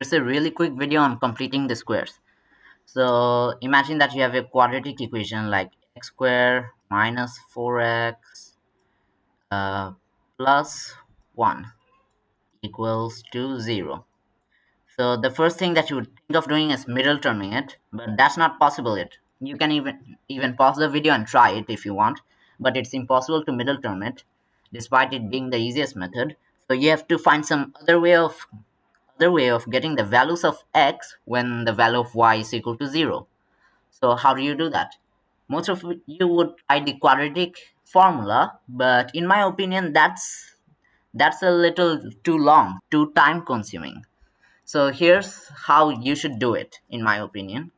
It's a really quick video on completing the squares. So imagine that you have a quadratic equation like x squared minus 4x plus 1 equals to 0. So the first thing that you would think of doing is middle terming it, but that's not possible yet. You can even pause the video and try it if you want, but it's impossible to middle term it, despite it being the easiest method. So you have to find some other way of getting the values of x when the value of y is equal to 0. So how do you do that? Most of you would try the quadratic formula, but in my opinion that's a little too long, too time consuming. So here's how you should do it in my opinion.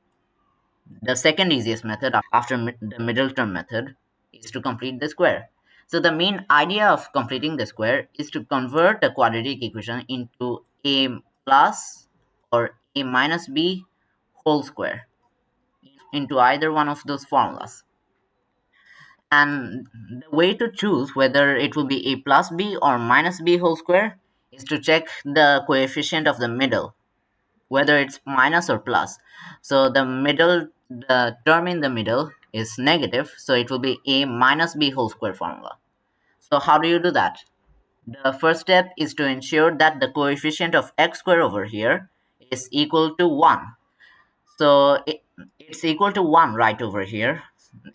The second easiest method after the middle term method is to complete the square. So the main idea of completing the square is to convert a quadratic equation into a plus or a minus b whole square into either one of those formulas. And the way to choose whether it will be a plus b or minus b whole square is to check the coefficient of the middle, whether it's minus or plus. So the term in the middle is negative, so it will be a minus b whole square formula. So how do you do that? The first step is to ensure that the coefficient of x square over here is equal to 1. So it's equal to 1 right over here,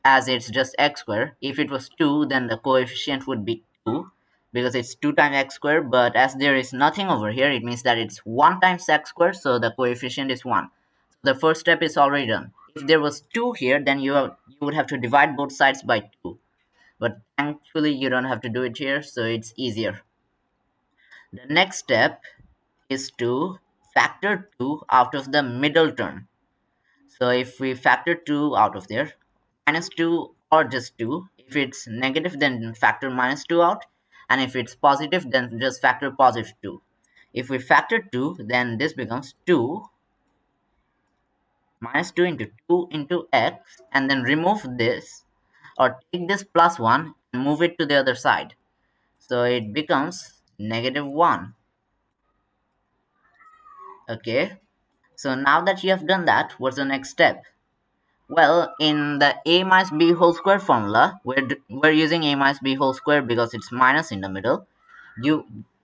as it's just x square. If it was 2, then the coefficient would be 2 because it's 2 times x square, but as there is nothing over here, it means that it's 1 times x square, so the coefficient is 1. The first step is already done. If there was 2 here, then you would have to divide both sides by 2. But thankfully you don't have to do it here, so it's easier. The next step is to factor 2 out of the middle term. So if we factor 2 out of there, minus 2 or just 2, if it's negative then factor minus 2 out, and if it's positive then just factor positive 2. If we factor 2, then this becomes 2 minus 2 into 2 into x, and then remove this or take this plus 1 and move it to the other side. So it becomes negative 1. Okay, so now that you have done that, what's the next step? Well, in the a minus b whole square formula, we're using a minus b whole square because it's minus in the middle.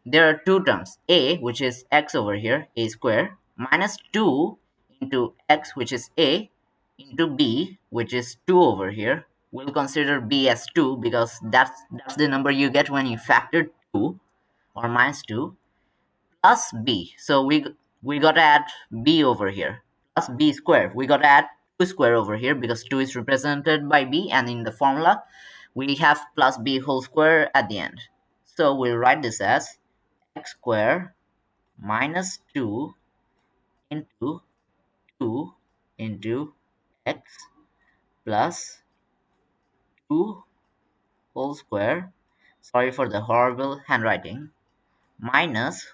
There are two terms, a, which is x over here, a square, minus 2 into x, which is a, into b, which is 2 over here. We'll consider b as 2 because that's the number you get when you factor 2 or minus 2, plus b. So we gotta add b over here, plus b square. We gotta add 2 square over here because 2 is represented by b, and in the formula we have plus b whole square at the end. So we'll write this as x square minus 2 into 2 into x plus 2 whole square, sorry for the horrible handwriting, minus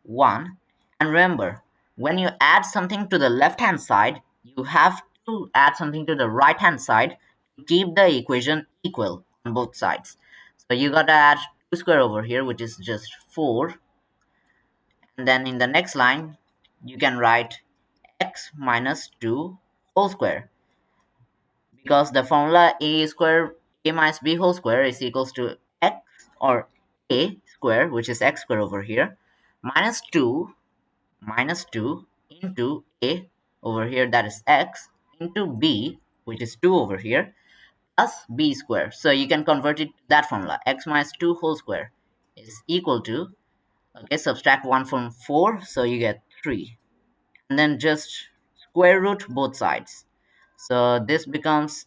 1. And remember, when you add something to the left hand side, you have to add something to the right hand side to keep the equation equal on both sides. So you gotta add 2 square over here, which is just 4. And then in the next line, you can write x minus 2 whole square, because the formula a minus b whole square is equals to x, or a square, which is x square over here, minus 2 into a over here, that is x, into b, which is 2 over here, plus b square. So you can convert it to that formula, x minus 2 whole square is equal to, okay, subtract 1 from 4, so you get 3, and then just square root both sides. So this becomes,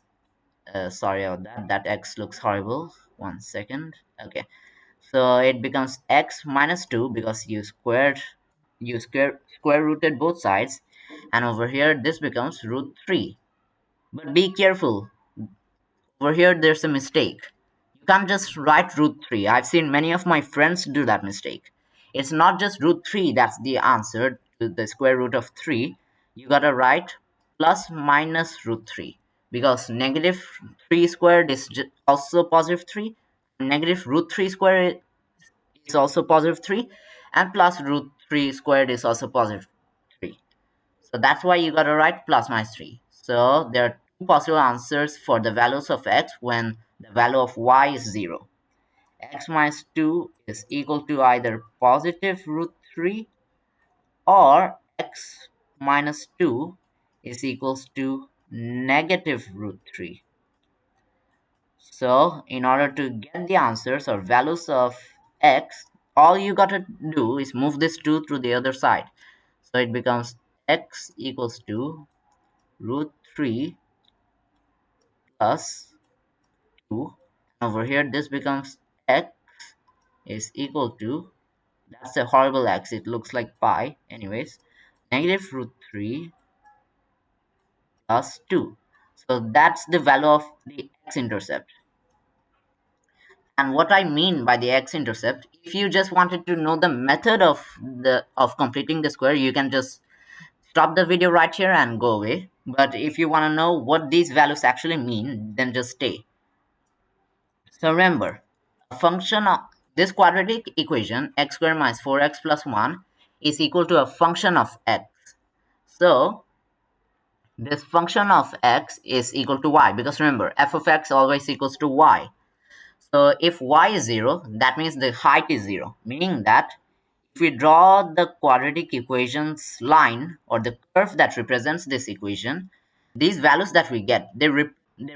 sorry about that x looks horrible, 1 second. Okay, so it becomes x minus 2 because you square rooted both sides, and over here this becomes root 3. But be careful, over here there's a mistake. You can't just write root 3. I've seen many of my friends do that mistake. It's not just root 3 that's the answer to the square root of 3. You gotta write plus minus root 3, because negative 3 squared is also positive 3, negative root 3 squared is also positive 3, and plus root 3 squared is also positive. So that's why you gotta write plus minus 3. So there are two possible answers for the values of x when the value of y is 0. X minus 2 is equal to either positive root 3 or x minus 2 is equals to negative root 3. So in order to get the answers or values of x, all you gotta do is move this 2 through the other side. So it becomes x equals to root 3 plus 2. Over here this becomes x is equal to, that's a horrible x, it looks like pi anyways, negative root 3 plus 2. So that's the value of the x-intercept. And what I mean by the x-intercept, if you just wanted to know the method of completing the square, you can just stop the video right here and go away. But if you want to know what these values actually mean, then just stay. So remember, a function of this quadratic equation, x squared minus 4x plus 1, is equal to a function of x. So this function of x is equal to y, because remember, f of x always equals to y. So if y is 0, that means the height is 0, meaning that if we draw the quadratic equation's line or the curve that represents this equation, these values that we get, they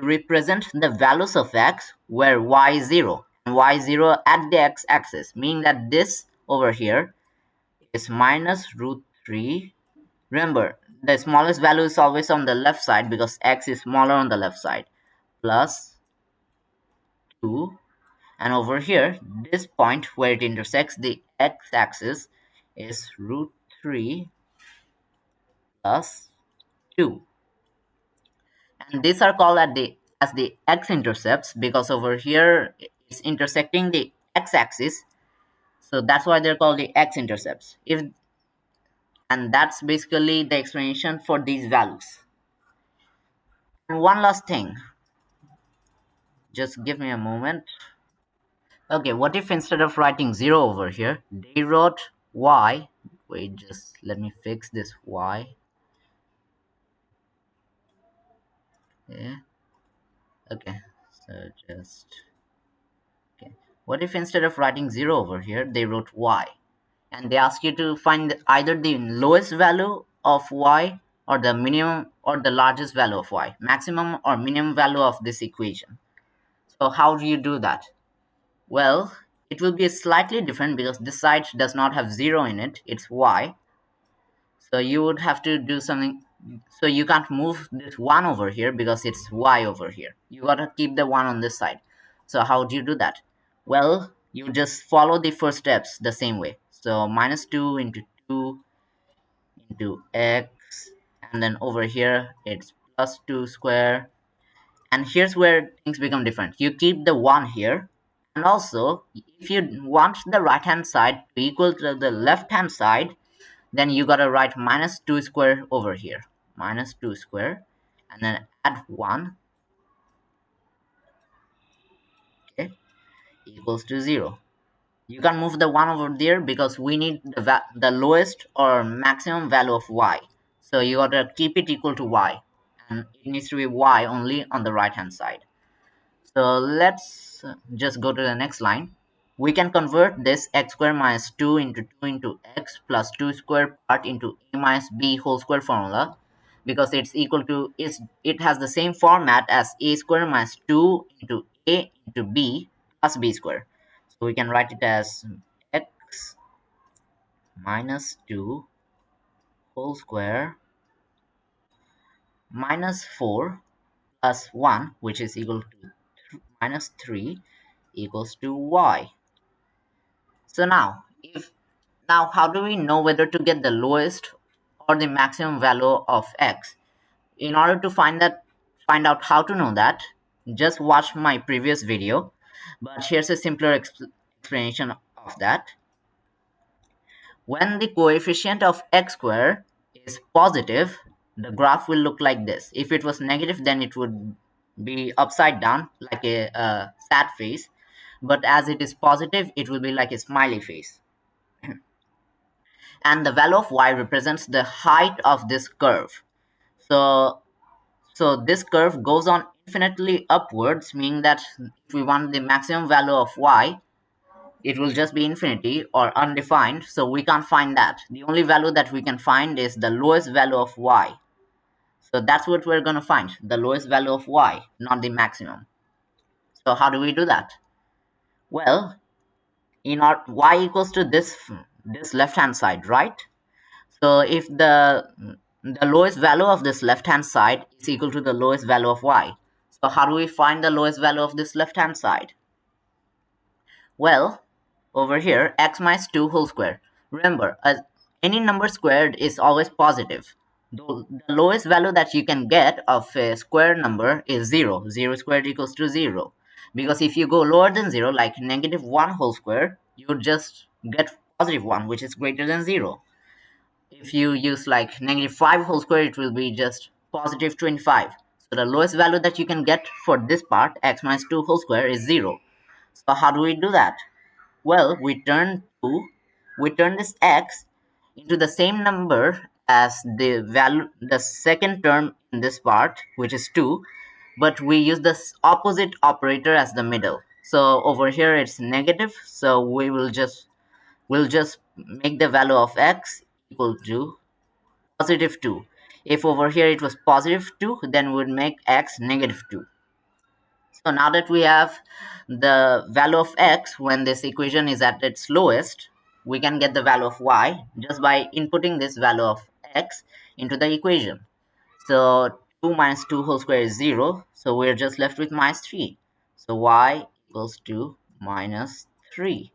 represent the values of x where y is 0 and y is 0 at the x-axis, meaning that this over here is minus root 3. Remember, the smallest value is always on the left side because x is smaller on the left side, plus 2. And over here, this point where it intersects the x-axis is root 3 plus 2. And these are called as the x-intercepts because over here it's intersecting the x-axis. So that's why they're called the x-intercepts. And that's basically the explanation for these values. And one last thing, just give me a moment. Okay, what if instead of writing 0 over here, they wrote y. Wait, just let me fix this y. Yeah. Okay, so just, okay. What if instead of writing 0 over here, they wrote y? And they ask you to find either the lowest value of y or the minimum or the largest value of y, maximum or minimum value of this equation. So how do you do that? Well, it will be slightly different because this side does not have 0 in it, it's y. So you would have to do something, so you can't move this 1 over here because it's y over here. You gotta keep the 1 on this side. So how do you do that? Well, you just follow the first steps the same way. So minus 2 into 2 into x, and then over here it's plus 2 square. And here's where things become different. You keep the 1 here, and also if you want the right hand side to equal to the left hand side, then you gotta write minus 2 square over here, minus 2 square, and then add 1, okay, equals to 0. You can move the 1 over there because we need the lowest or maximum value of y. So you gotta keep it equal to y, and it needs to be y only on the right hand side. So let's just go to the next line. We can convert this x square minus 2 into 2 into x plus 2 square part into a minus b whole square formula because it's equal to, it has the same format as a square minus 2 into a into b plus b square. So we can write it as x minus 2 whole square minus 4 plus 1, which is equal to minus 3, equals to y. So now how do we know whether to get the lowest or the maximum value of x? In order to find out how to know that, just watch my previous video. But here's a simpler explanation of that. When the coefficient of x squared is positive, the graph will look like this. If it was negative, then it would be upside down like a sad face. But as it is positive, it will be like a smiley face. and the value of y represents the height of this curve. So this curve goes on infinitely upwards, meaning that if we want the maximum value of y, it will just be infinity or undefined, so we can't find that. The only value that we can find is the lowest value of y. So that's what we're going to find, the lowest value of y, not the maximum. So how do we do that? Well, in our y equals to this left hand side, right? So if the lowest value of this left hand side is equal to the lowest value of y, so how do we find the lowest value of this left hand side? Well, over here, x minus 2 whole square. Remember, any number squared is always positive. The lowest value that you can get of a square number is 0. 0 squared equals to 0. Because if you go lower than 0, like negative 1 whole square, you would just get positive 1, which is greater than 0. If you use like negative 5 whole square, it will be just positive 25. So the lowest value that you can get for this part, x minus 2 whole square, is 0. So how do we do that? Well, we turn this x into the same number as the second term in this part, which is 2, but we use this opposite operator as the middle. So over here it's negative, so we'll just make the value of x equal to positive 2. If over here it was positive 2, then we'd make x negative 2. So now that we have the value of x when this equation is at its lowest, we can get the value of y just by inputting this value of x into the equation. So 2 minus 2 whole square is 0, so we're just left with minus 3. So y equals to minus 3.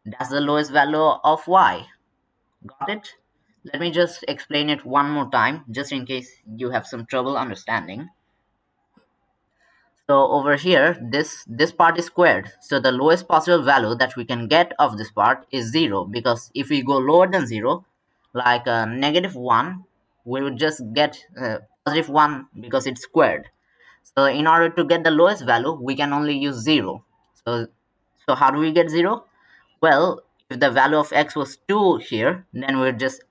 That's the lowest value of y. Got it? Let me just explain it one more time, just in case you have some trouble understanding. So over here, this part is squared. So the lowest possible value that we can get of this part is 0, because if we go lower than 0, like negative 1, we would just get positive 1 because it's squared. So in order to get the lowest value, we can only use 0. So how do we get 0? Well, if the value of x was 2 here, then we're just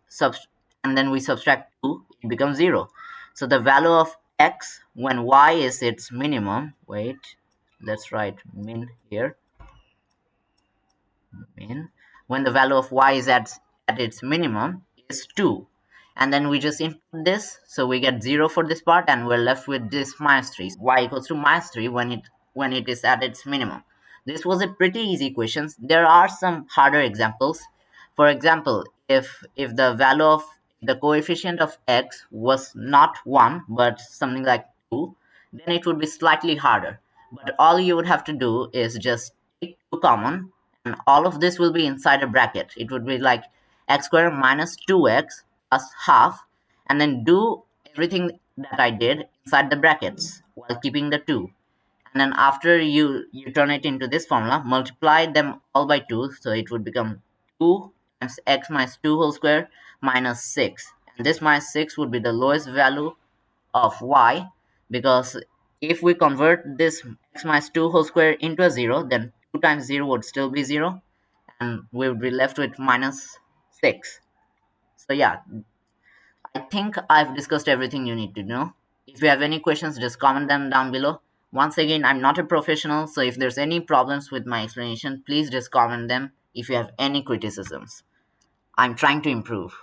and then we subtract 2, it becomes 0. So the value of x when y is its minimum, wait, let's write min here, min, when the value of y is at its minimum is 2. And then we just input this, so we get 0 for this part, and we're left with this minus 3. Y equals to minus 3 when it is at its minimum. This was a pretty easy question. There are some harder examples. For example, if the value of the coefficient of x was not 1 but something like 2, then it would be slightly harder. But all you would have to do is just take 2 common, and all of this will be inside a bracket. It would be like x squared minus 2x plus half, and then do everything that I did inside the brackets while keeping the 2. And then after you turn it into this formula, multiply them all by 2, so it would become 2 times x minus 2 whole square minus 6. And this minus 6 would be the lowest value of y, because if we convert this x minus 2 whole square into a 0, then 2 times 0 would still be 0, and we would be left with minus 6. So yeah, I think I've discussed everything you need to know. If you have any questions, just comment them down below. Once again, I'm not a professional, so if there's any problems with my explanation, please just comment them if you have any criticisms. I'm trying to improve.